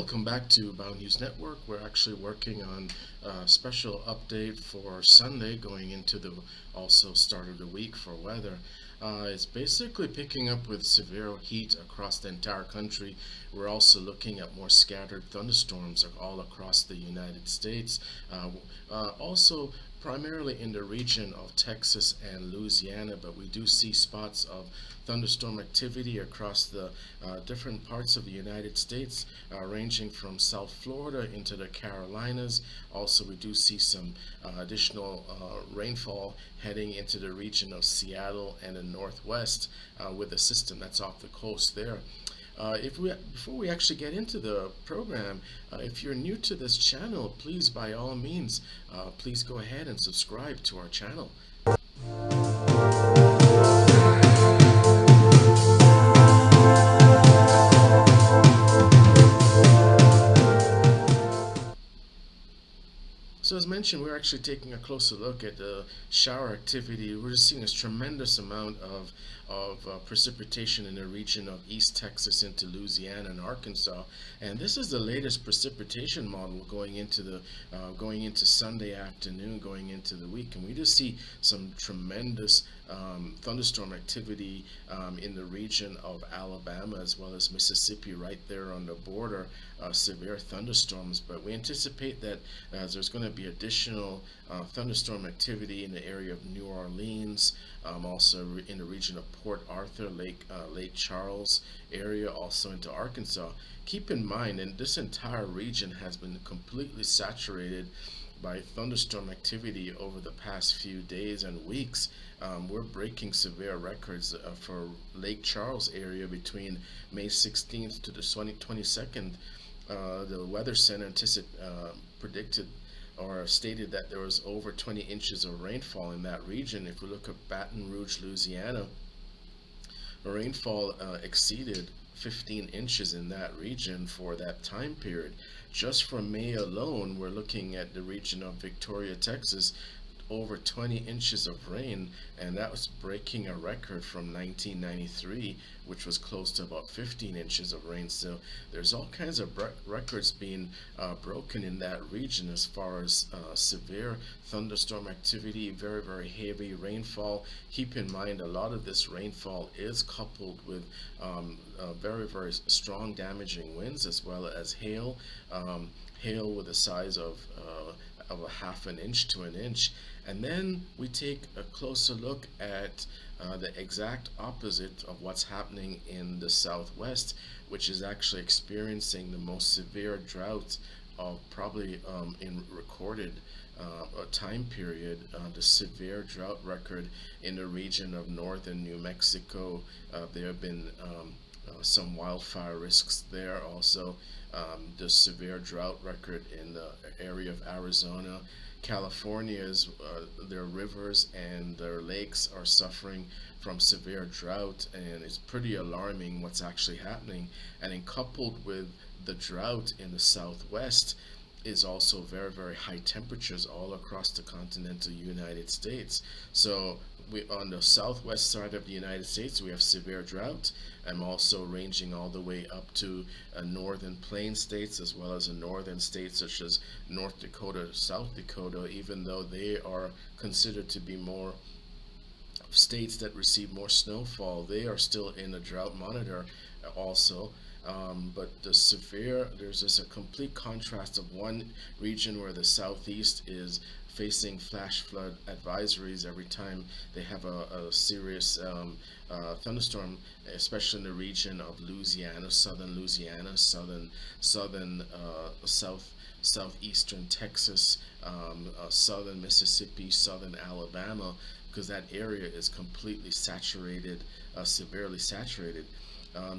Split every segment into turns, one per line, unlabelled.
Welcome back to Bound News Network. We're actually working on a special update for Sunday going into the also start of the week for weather. It's basically picking up with severe heat across the entire country. We're also looking at more scattered thunderstorms all across the United States. Also primarily in the region of Texas and Louisiana, but we do see spots of thunderstorm activity across the different parts of the United States, ranging from South Florida into the Carolinas. Also, we do see some additional rainfall heading into the region of Seattle and the Northwest with a system that's off the coast there. Before we actually get into the program, if you're new to this channel, please by all means, please go ahead and subscribe to our channel. So as mentioned, we're actually taking a closer look at the shower activity. We're just seeing this tremendous amount of precipitation in the region of East Texas into Louisiana and Arkansas, and this is the latest precipitation model going into Sunday afternoon, going into the week, and we just see some tremendous thunderstorm activity in the region of Alabama as well as Mississippi, right there on the border. Severe thunderstorms, but we anticipate that there's going to be additional thunderstorm activity in the area of New Orleans, also in the region of Port Arthur, Lake Charles area, also into Arkansas. Keep in mind, and this entire region has been completely saturated by thunderstorm activity over the past few days and weeks. We're breaking severe records for Lake Charles area between May 16th to the 22nd. The Weather Center predicted or stated that there was over 20 inches of rainfall in that region. If we look at Baton Rouge, Louisiana, the rainfall exceeded 15 inches in that region for that time period. Just for May alone, we're looking at the region of Victoria, Texas, over 20 inches of rain, and that was breaking a record from 1993, which was close to about 15 inches of rain. So there's all kinds of records being broken in that region as far as severe thunderstorm activity, very, very heavy rainfall. Keep in mind, a lot of this rainfall is coupled with very, very strong damaging winds as well as hail, hail with the size of a half an inch to an inch. And then we take a closer look at the exact opposite of what's happening in the Southwest, which is actually experiencing the most severe drought of probably in recorded time period. The severe drought record in the region of northern New Mexico. There have been some wildfire risks there also. The severe drought record in the area of Arizona. California's their rivers and their lakes are suffering from severe drought, and it's pretty alarming what's actually happening. And then coupled with the drought in the Southwest is also very, very high temperatures all across the continental United States. So on the southwest side of the United States, we have severe drought. I'm also ranging all the way up to northern plain states as well as northern states such as North Dakota, South Dakota, even though they are considered to be more states that receive more snowfall, they are still in a drought monitor also. But there's just a complete contrast of one region where the southeast is facing flash flood advisories every time they have a serious thunderstorm, especially in the region of Louisiana, southeastern Texas, southern Mississippi, southern Alabama, because that area is completely saturated, severely saturated.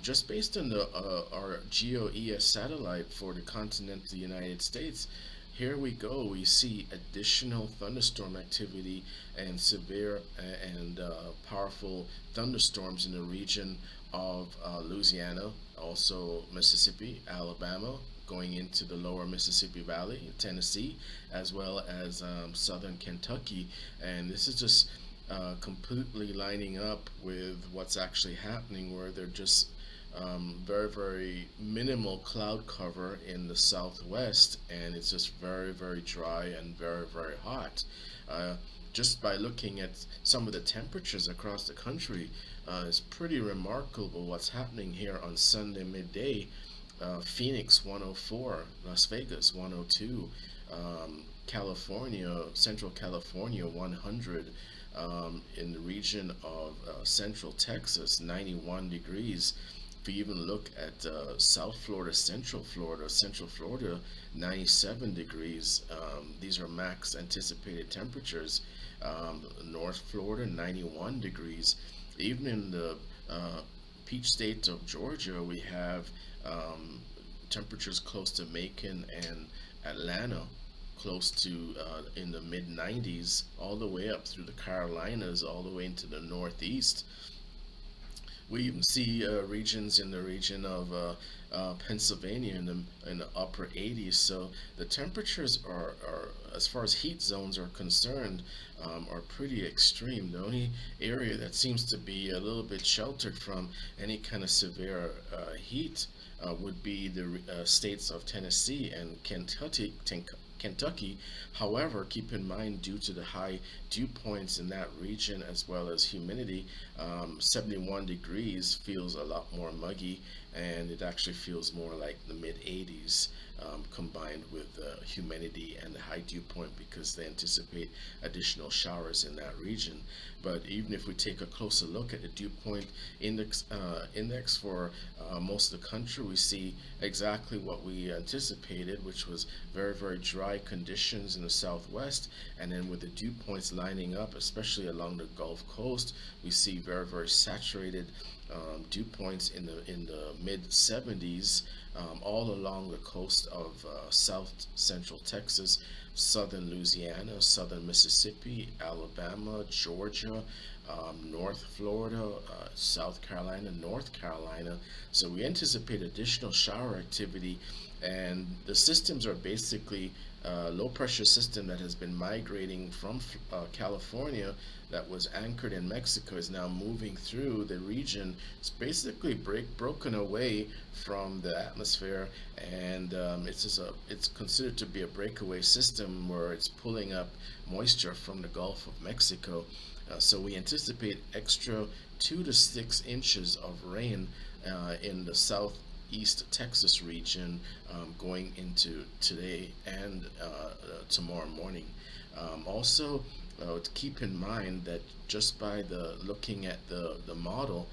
Just based on our GeoES satellite for the continental United States, here we go. We see additional thunderstorm activity and severe and powerful thunderstorms in the region of Louisiana, also Mississippi, Alabama, going into the lower Mississippi Valley, Tennessee, as well as southern Kentucky. And this is just completely lining up with what's actually happening, where they're just Very, very minimal cloud cover in the southwest, and it's just very, very dry and very, very hot. Uh, just by looking at some of the temperatures across the country, it's pretty remarkable what's happening here on Sunday midday. Phoenix 104, Las Vegas 102, California, Central California 100, in the region of Central Texas 91 degrees. If you even look at South Florida, Central Florida 97 degrees. These are max anticipated temperatures. North Florida 91 degrees. Even in the peach state of Georgia, we have temperatures close to Macon and Atlanta, close to in the mid 90s, all the way up through the Carolinas, all the way into the Northeast. We even see regions in the region of Pennsylvania in the upper 80s. So the temperatures are, as far as heat zones are concerned, are pretty extreme. The only area that seems to be a little bit sheltered from any kind of severe heat would be the states of Tennessee and Kentucky. However, keep in mind, due to the high dew points in that region as well as humidity, 71 degrees feels a lot more muggy, and it actually feels more like the mid 80s, combined with humidity and the high dew point, because they anticipate additional showers in that region. But even if we take a closer look at the dew point index for most of the country, we see exactly what we anticipated, which was very, very dry conditions in the southwest, and then with the dew points lining up, especially along the Gulf Coast, we see very, very saturated dew points in the mid 70s, all along the coast of south central Texas, southern Louisiana, southern Mississippi, Alabama, Georgia, North Florida, South Carolina, North Carolina. So we anticipate additional shower activity, and the systems are basically low pressure system that has been migrating from California, that was anchored in Mexico, is now moving through the region. It's basically broken away from the atmosphere, and it's considered to be a breakaway system where it's pulling up moisture from the Gulf of Mexico. So we anticipate extra 2 to 6 inches of rain in the southeast Texas region, going into today and tomorrow morning. Also, to keep in mind that just by the looking at the model,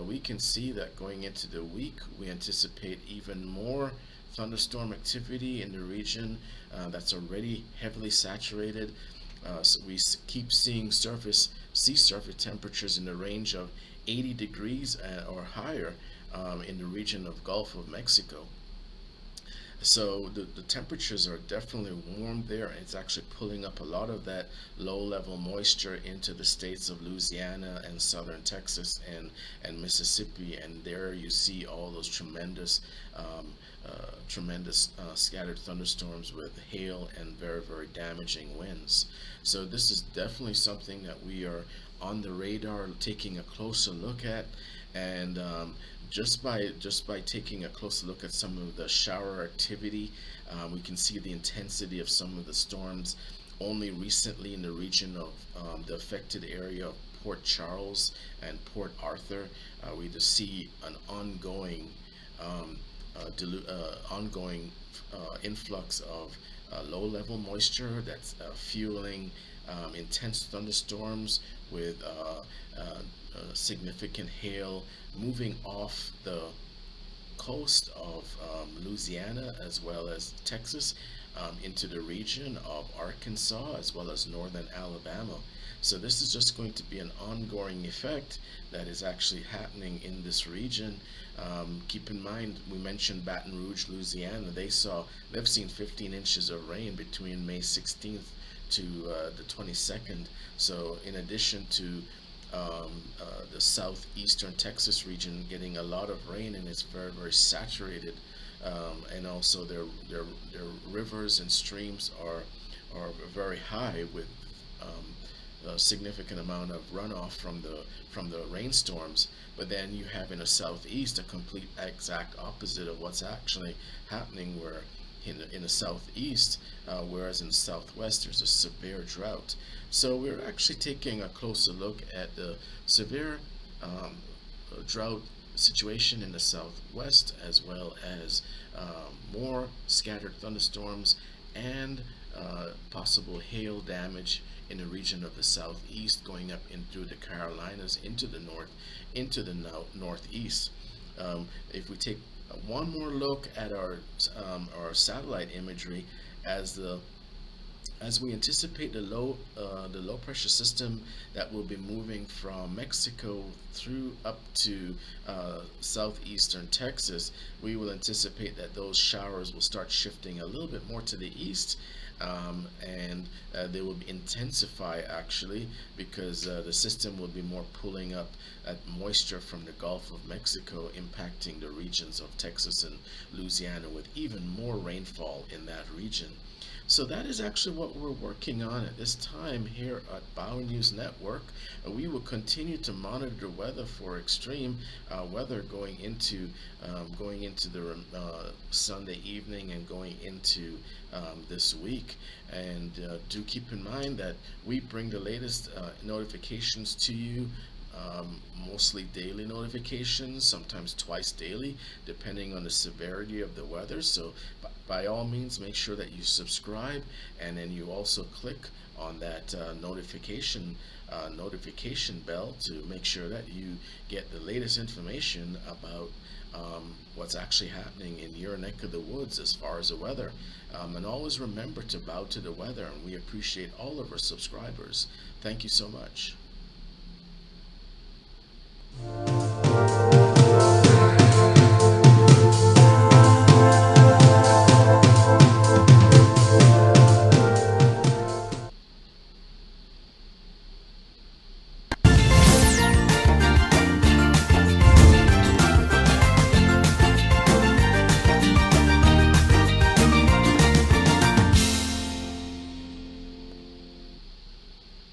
we can see that going into the week, we anticipate even more thunderstorm activity in the region that's already heavily saturated. So we keep seeing sea surface temperatures in the range of 80 degrees or higher in the region of Gulf of Mexico. So the temperatures are definitely warm there, and it's actually pulling up a lot of that low level moisture into the states of Louisiana and southern Texas and Mississippi, and there you see all those tremendous scattered thunderstorms with hail and very, very damaging winds. So this is definitely something that we are on the radar taking a closer look at, and just by taking a closer look at some of the shower activity, we can see the intensity of some of the storms only recently in the region of the affected area of Port Charles and Port Arthur. We just see an um, ongoing influx of low-level moisture that's fueling intense thunderstorms with significant hail moving off the coast of Louisiana as well as Texas, into the region of Arkansas as well as northern Alabama. So this is just going to be an ongoing effect that is actually happening in this region. Keep in mind, we mentioned Baton Rouge, Louisiana. They've seen 15 inches of rain between May 16th to the 22nd. So in addition to the southeastern Texas region getting a lot of rain, and it's very, very saturated, and also their rivers and streams are very high with a significant amount of runoff from the rainstorms. But then you have in the southeast a complete exact opposite of what's actually happening, where in the southeast, whereas in the southwest there's a severe drought. So we're actually taking a closer look at the severe drought situation in the southwest, as well as more scattered thunderstorms and possible hail damage in the region of the southeast, going up in through the Carolinas into the north, into the northeast. If we take one more look at our satellite imagery, as the as we anticipate the low pressure system that will be moving from Mexico through up to southeastern Texas, we will anticipate that those showers will start shifting a little bit more to the east, and they will intensify actually, because the system will be more pulling up moisture from the Gulf of Mexico, impacting the regions of Texas and Louisiana with even more rainfall in that region. So that is actually what we're working on at this time here at Bow News Network. We will continue to monitor the weather for extreme weather going into the Sunday evening and going into this week. And do keep in mind that we bring the latest notifications to you. Mostly daily notifications, sometimes twice daily, depending on the severity of the weather. So by all means, make sure that you subscribe, and then you also click on that notification bell to make sure that you get the latest information about what's actually happening in your neck of the woods as far as the weather. And always remember to bow to the weather, and we appreciate all of our subscribers. Thank you so much.